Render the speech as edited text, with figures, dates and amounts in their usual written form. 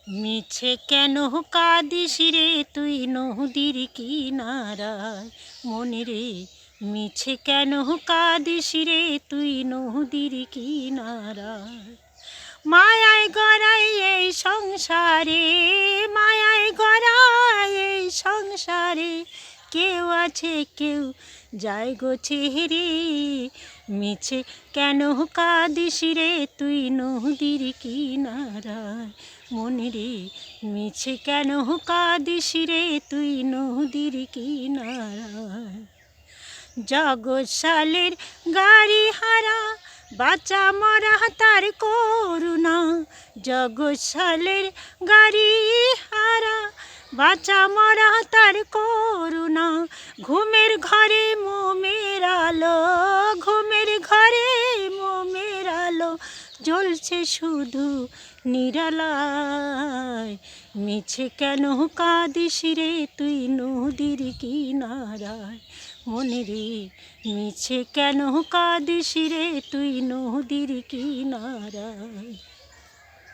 মিছে কেন কাঁদিস রে তুই নদীর কিনারায়, মনে রে মিছে কেন কাঁদিস রে তুই নদীর কিনারায়। মায়ায় গড়াই এই সংসারে, মায়ায় গড়াই এই সংসারে, কেউ আছে কেউ যায় গো ছেড়ে। মিছে কেন কাঁদিস রে তুই নদীর কিনারায়, মনে রে মিছে কেন কাঁদিস রে তুই নদীর কিনারায়। জগৎসালের গাড়ি হারা বাঁচা মরা তার করুণা, জগৎসালের গাড়ি হারা বাঁচা মরা তার করুণা। ঘুমের ঘরে মোমের আলো, ঘুমের ঘরে মোমের আলো, জ্বলছে শুধু নিরালায়। মিছে কেন কাঁদিস রে তুই নদীর কিনারায়, মনে রে মিছে কেন কাঁদিস রে তুই নদীর কিনারায়।